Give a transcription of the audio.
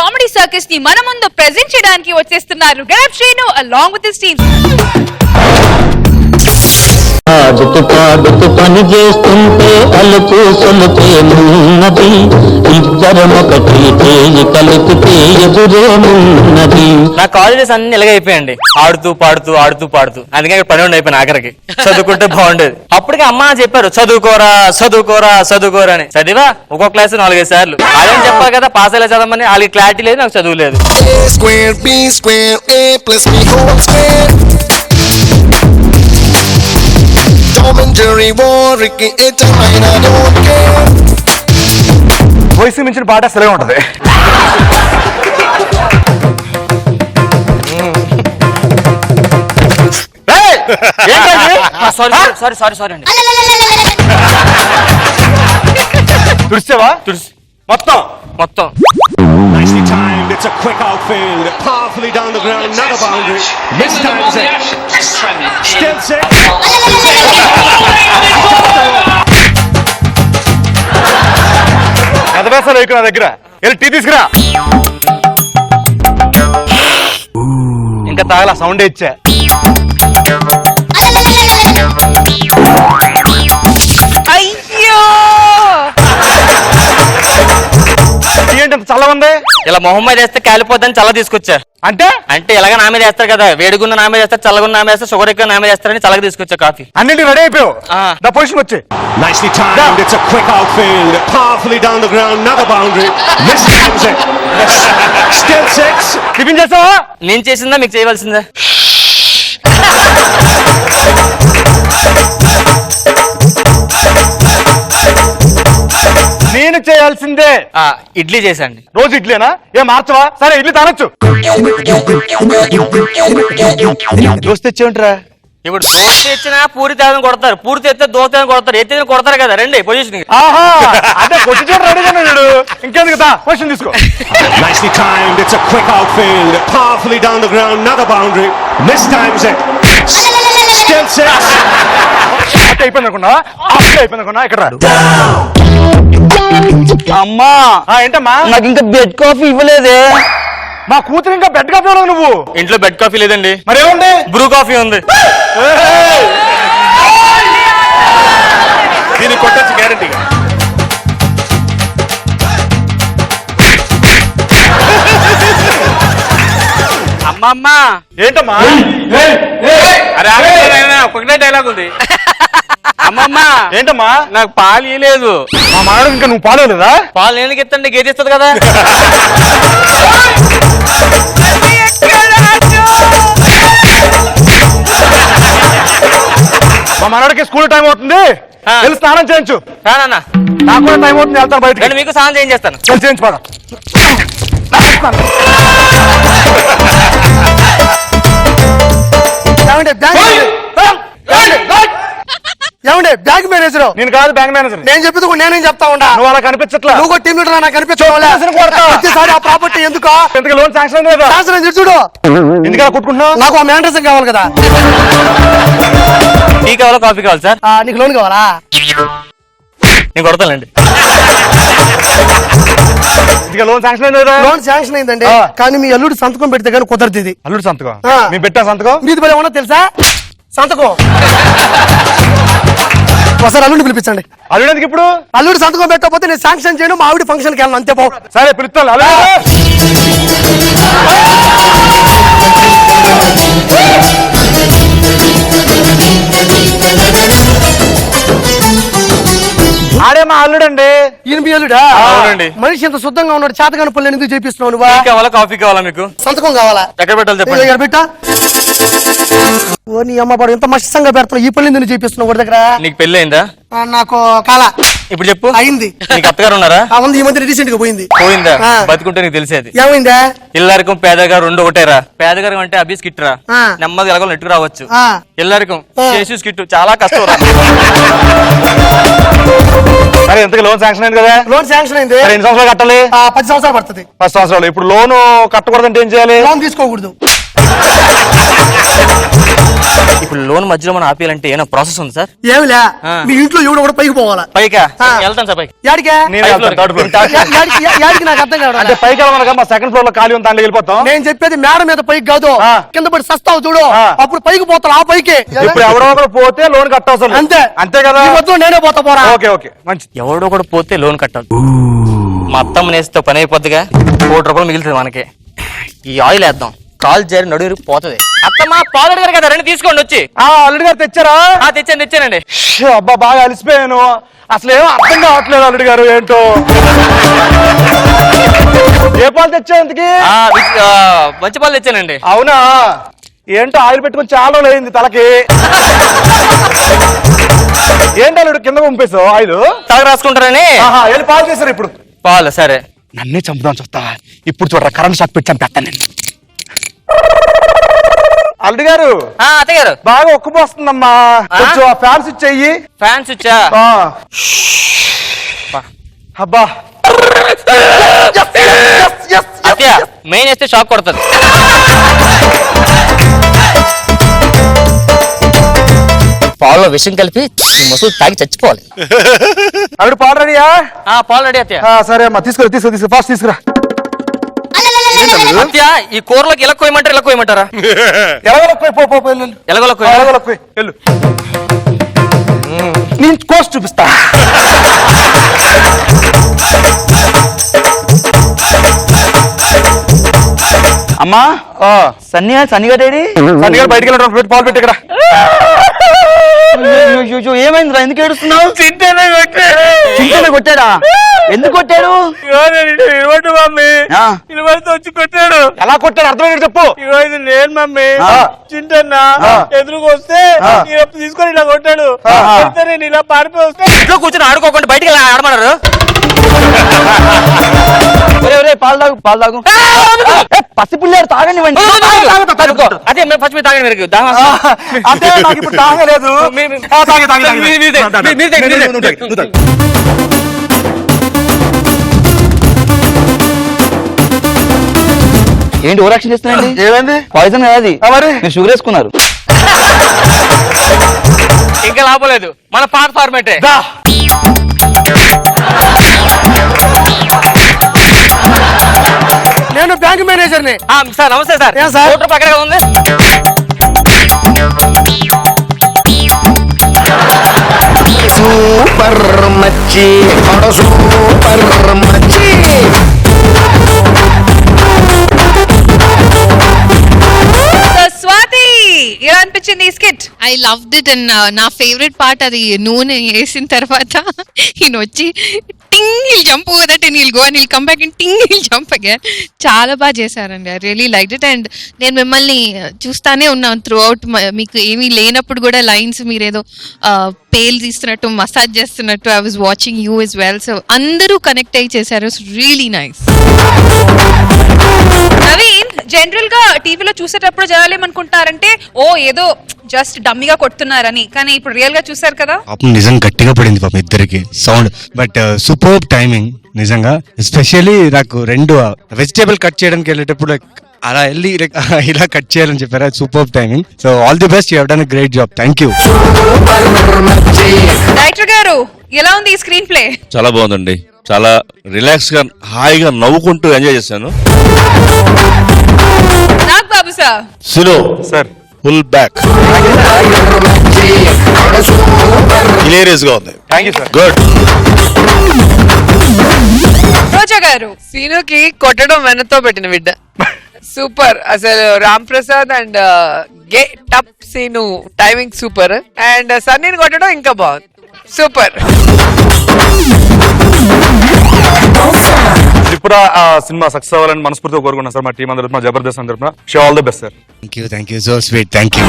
Comedy circus ని మన ముందు ప్రెజెంట్ చేయడానికి వచ్చేస్తున్నారు గణప్ Srinu along with his team. ఆడుతూ పాడుతూ పని చేస్తుంటే అలుపు సొలుపేమున్నది ఇద్దరం ఒకటి చేయి కలిపితే ఎదురేమున్నది. నా కాలేజెస్ అన్ని ఇలాగైపోయాయండి, ఆడుతూ పాడుతూ అందుకే పని ఉండి అయిపోయిన ఆఖరికి చదువుకుంటే బాగుండేది. అప్పటికి అమ్మ చెప్పారు చదువుకోరా చదువుకోరా చదువుకోరా అని. చదివా ఒక్కొక్క క్లాస్ 4-5 సార్లు. అదేం చెప్పారు కదా పాస్ అయ్యే చదవమని. వాళ్ళకి క్లారిటీ లేదు, నాకు చదువు లేదు. వయసు మించిన పాట అసలే ఉంటది. సారీ అండి. తుడిచావా? మొత్తం Nicely timed, it's a quick outfield, powerfully down the ground, another boundary. This time six. Still six. ఎదవేసాలు ఎక్కువ నా దగ్గర వెళ్ళి టీ తీసుకురా. ఇంకా తాగల సౌండ్ ఇచ్చా. అయ్యో ఏంటి చల్లగా ఉంది? ఇలా మొహం మీద వేస్తే కాలిపోద్దని చల్ల తీసుకొచ్చా. అంటే ఇలాగ నా మీద వేస్తారు కదా, వేడిగున్న నా మీద వేస్తారు, చల్లగున్న నా మీద వేస్తారు, షుగర్ ఎక్కువ నా మీద వేస్తారని చల్లగా తీసుకొచ్చా కాఫీ. అన్నింటికి రెడీ అయిపోయావు. నా పొజిషన్ వచ్చి. Nicely timed, it's a quick outfield, powerfully down the ground, another boundary. This time six. Still six. Tiffin చేస్తావా? నేను చేసిందా మీకు చేయవలసిందా? నేను చేయాల్సిందే. ఇడ్లీ చేసండి. రోజు ఇడ్లీనా? ఏం మార్చవా? సరే ఇడ్లీ తానొచ్చు. దోస్త్ తెచ్చేంటరా? ఇప్పుడు దోశ తెచ్చినా పూరి తేదని కొడతారు, పూరి తెస్తే దోశ తేదని కొడతారు, ఎత్తే కొడతారు కదా. రండి పొజిషన్. ఆహా అంటే కొట్టి చూడ రెడీగానే లేడు. ఇంకెందుకు తా పొజిషన్ తీసుకో. Nicely timed, it's a quick outfield, powerfully down the ground, another boundary. This time six. Still six. అయిపోయింది అనుకున్నా ఇక్కడ రాడు. అమ్మా ఏంటమ్మా? నాకు ఇంకా బెడ్ కాఫీ ఇవ్వలేదే. మా కూతురు ఇంకా బెడ్ కాఫీ ఇవ్వలేదు నువ్వు? ఇంట్లో బెడ్ కాఫీ లేదండి. మరి ఏముంది? బ్రూ కాఫీ ఉంది. దీన్ని కొట్టచ్చు గ్యారెంటీగా. అమ్మమ్మా ఏంటమ్మా? ఒకటే డైలాగ్ ఉంది. అమ్మమ్మా ఏంటమ్మా? నాకు పాలు ఇవ్వలేదు. మా మాడు ఇంకా నువ్వు పాలు లేదా? పాలు నేను ఎత్తండి, గేదెస్తుంది కదా. మా మనవాడికి స్కూల్ టైం అవుతుంది, వెళ్ళి స్నానం చేయించు. రానన్నా నాకు కూడా టైం అవుతుంది, వెళ్తాను బయట. నేను మీకు స్నానం చేయించేస్తాను. చేయించు పద. ఏమండి బ్యాంక్ మేనేజర్? నేను కాదు బ్యాంక్ మేనేజర్. నేను చెప్పేది నేనేం చెప్తా ఉండా. నువ్వు అలా కనిపించట్లా. నువ్వు టీం లీడర్ నాకు కనిపించే ఆ ప్రాపర్టీ ఎందుకు లోన్ శాంక్షన్ లేదా? శాంక్షన్ చూడు. ఎందుకు అలా కుట్టుకుంటున్నావు? నాకు ఆ మేనేజర్ కావాలి కదా. టీ కావాలా కాఫీ కావాలి సార్? నీకు లోన్ కావాలా? నేను కొడతానండి. లోన్ శాంక్షన్ అయిందా? లోన్ శాంక్షన్ అయిందండి, కానీ మీ అల్లుడు సంతకం పెడితే కానీ కుదరదు. ఇది అల్లుడు సంతకం? మేము పెట్టా సంతకం. మీది బలే ఉన్నా తెలుసా సంతకం. ఒకసారి అల్లుడిని పిలిపించండి. అల్లుడు ఎందుకు ఇప్పుడు? అల్లుడు సంతకం పెట్టకపోతే నేను శాంక్షన్ చేయను, మా ఆవిడ ఫంక్షన్ కి వెళ్ళను, అంతే. పో. సరే పిలుస్తాను. ఆడే మా అల్లుడండి. ఈయన మీ అల్లుడా? అవునండి. మనిషి ఎంత శుద్ధంగా ఉన్నాడు, చేతగాని పనులు ఎందుకు చేపిస్తున్నావు నువ్వు? టీ కావాలా కాఫీ కావాలా మీకు? సంతకం కావాలా? ఎక్కడ పెట్టాలి చెప్పండి. ఇక్కడ పెట్టా. ఓ నీ అమ్మ పడు ఎంత మష్టంగా పెడతావు, ఈ పనులు ఎందుకు చేపిస్తున్నావు వాడి దగ్గర? నీకు పెళ్లి అయిందా? నాకు కాల. ఇప్పుడు చెప్పు. అయింది. నీకు అత్తగారు ఉన్నారా? ఉంది, ఈ మధ్య రీసెంట్ గా పోయింది. పోయిందా? బతుకుంటే నీకు తెలిసేది. ఏమైందా? ఇల్లరికం పేదగారు రెండు ఒకటేరా. పేదగారు అంటే అభి స్కిట్ రా, నెమ్మది ఎలాగో నెట్టుకు రావచ్చు. ఇల్లరికం చేసి స్కిట్ చాలా కష్టం రా. సరే ఎంతకు లోన్ శాంక్షన్ అయింది కదా? లోన్ శాంక్షన్ అయింది. ఎన్ని సంవత్సరాలు కట్టాలి? 10 సంవత్సరాలు పడుతుంది. 10 సంవత్సరాలు. ఇప్పుడు లోన్ కట్టకూడదంటే ఏం చేయాలి? లోన్ తీసుకోకూడదు. ఇప్పుడు లోన్ మధ్యలో మనం ఆపేయాలంటే ఏమైనా ప్రాసెస్ ఉంది సార్? ఏమిలే ఆ. మీ ఇంట్లో ఎవడు కూడా పైకి పోవాలా? పైకా ఆ. వెళ్తాను సార్ పైకి. యాడికే? నేను వెళ్తాను, థర్డ్ ఫ్లోర్. యాడికి నాకు అర్థం కావడం అంటే పైకి వెళ్ళమనగా మా సెకండ్ ఫ్లోర్ లో ఖాళీ ఉంది, దాంట్లో వెళ్ళిపోతాం. నేను చెప్పేది మేడ మీద పైకి కాదు, ఆ. కింద పడి సస్తావు చూడు, ఆ. అప్పుడు పైకి పోతాను. ఆ పైకి ఇప్పుడు ఎవడో ఒకరు పోతే లోన్ కట్టవసరం లేదు. అంతే అంతే కదా? ఈ మొత్తం నేనే పోతా పోరా. ఓకే ఓకే మంచిది. ఎవడో కూడా పోతే లోన్ కట్టాలి. మా అత్తమ్మ నేస్తే పని అయిపోద్దిగా, ₹1,00,000 మిగులుతుంది మనకి. ఈ ఆయిల్ వేద్దాం, కాలు జారి నడువు పోతుంది. అత్తమ్మ పాలు అడిగారు కదా, రెండు తీసుకోండి వచ్చి. అల్లుడు గారు తెచ్చారా? తెచ్చానండి. ష్, అబ్బా బాగా అలసిపోయాను, అసలు ఏమో అర్థం కావట్లేదు అల్లుడు గారు ఏంటో. ఏ పాలు తెచ్చావు ఇంతకి? మంచి పాలు తెచ్చానండి. అవునా? ఏంటో ఆయిల్ పెట్టుకుని చాలా రోజులు అయింది తలకి. ఏంటి అల్లుడు కింద పంపేసావు ఆయిల్? తల రాసుకుంటారని. వెళ్ళి పాలు చేశారు ఇప్పుడు. పాలు సరే. నన్నే చంపుదాం చూస్తా. ఇప్పుడు చూడరా, కరెంట్ షాక్ పెట్టి చంపేస్తాను నేను. అల్లుడు గారు అత్తయ్య గారు బాగా ఒక్కుపోస్తుందమ్మా, కొంచెం ఫ్యాన్స్ ఇచ్చేయి. ఫ్యాన్స్ ఇచ్చా. అబ్బా అత్తయ్య మెయిన్ వేస్తే షాక్ కొడుతుంది. పాలలో విషయం కలిపి ముసుగు తాగి చచ్చిపోవాలి. అల్లుడు పాలు రెడీయా? పాలు రెడీ అత్తయ్య. సరే అమ్మా, తీసుకురా ఫాస్ట్ తీసుకురా. అత్తయ్య ఈ కూరలోకి ఇలా కోయమంటారు, ఇలా కోయమంటారా? ఎలాగోలా వెళ్ళు, నేను కోర్స్ చూపిస్తా. అమ్మా సన్నిగా డాడీ బయటికి వెళ్ళడం, పాలు పెట్టి ఇక్కడ. ఏమైందిరా, ఎందుకు ఏడుస్తున్నావు? చింతనే కొట్టాడా? ఎందుకు కొట్టాడు? ఆ. వచ్చి కొట్టాడు. ఎలా కొట్టాడు అర్థమైంది చెప్పు. ఇది నేను మమ్మీ చింటన్నా ఎదురుకు వస్తే తీసుకొని ఇలా కొట్టాడు. నేను ఇలా పారిపోయి వస్తే ఇంట్లో కూర్చొని ఆడుకోకుండా బయటికి ఇలా ఆడమన్నారు. పాలు తాగు పసిపిల్లాడు తాగనివ్వండి. అదే ఫస్ట్ మీరు తాగండి. మీరు అంటే నాకు ఇప్పుడు తాగలేదు. ఏంటి ఓవరాక్షన్ చేస్తున్నాండి? ఏమైంది? పాయిజన్ కదా అది. మరి మీరు షుగర్ వేసుకున్నారు. ఇంకా లాభలేదు, మన పాత ఫార్మేటే. నేను బ్యాంక్ మేనేజర్ ని. సార్ నమస్తే సార్. ఏం సార్? ₹1 పక్కనే ఉంది. సూపర్ మచ్చి, సూపర్ మచ్చి. స్వాతి ఎలా అనిపించింది ఈ skit? I loved it. And నా ఫేవరెట్ పార్ట్ అది నూనె వేసిన తర్వాత ఈయన వచ్చి టింగ్ hill jump over that and hill go and hill come back and టింగ్ హిల్ జంప్ అగైన్. చాలా బాగా చేశారండి. I really like it. And నేను మిమ్మల్ని చూస్తానే ఉన్నాను త్రూ అవుట్. మీకు ఏమీ లేనప్పుడు కూడా లైన్స్ మీరేదో పేల్ తీస్తున్నట్టు, మసాజ్ చేస్తున్నట్టు I was watching you as well. So అందరూ కనెక్ట్ అయ్యి చేశారు. Really nice. నవీన్, జనరల్ గా టీవీలో చూసేటప్పుడు జనాలు ఏమనుకుంటారంటే ఓ ఏదో జస్ట్ డమ్మిగా కొడుతున్నారని, కానీ ఇప్పుడు రియల్ గా చూసారు కదా. పాపం నిజం గట్టిగా పడింది పాపం ఇద్దరికి సౌండ్. బట్ సూపర్ టైమింగ్ నిజంగా. ఎస్పెషల్లీ నాకు రెండు వెజిటేబుల్ కట్ చేయడానికి వెళ్ళేటప్పుడు అలా వెళ్ళి ఇలా కట్ చేయాలని చెప్పారు. Super timing. So all the best, you have done a great job. Thank you. Director గారు ఎలా ఉంది ఈ స్క్రీన్ ప్లే? చాలా బాగుందండి. చాలా రిలాక్స్ గా హాయిగా నవ్వుకుంటూ ఎంజాయ్ చేశాను. నాగ్ బాబు సార్. సిలో సార్ ఫుల్ బ్యాక్ హిలేరియస్ గా ఉంది. Thank you sir. Good. Roja garu. సీనుకి కొట్టడం వెనతో పెట్టిన బిడ్డ సూపర్. అసలు రామ్ ప్రసాద్ అండ్ గే టప్ సీను టైమింగ్ సూపర్. అండ్ సన్నీని కొట్టడం ఇంకా బాగుంది. సూపర్. త్రిపుర సినిమా సక్సెస్ అవ్వాలని మనస్ఫూర్తిగా కోరుకున్నాను సార్. మా టీం అందరూ, మా జబర్దస్త్ అందరూ. Show all the best sir. Thank you so sweet. Thank you.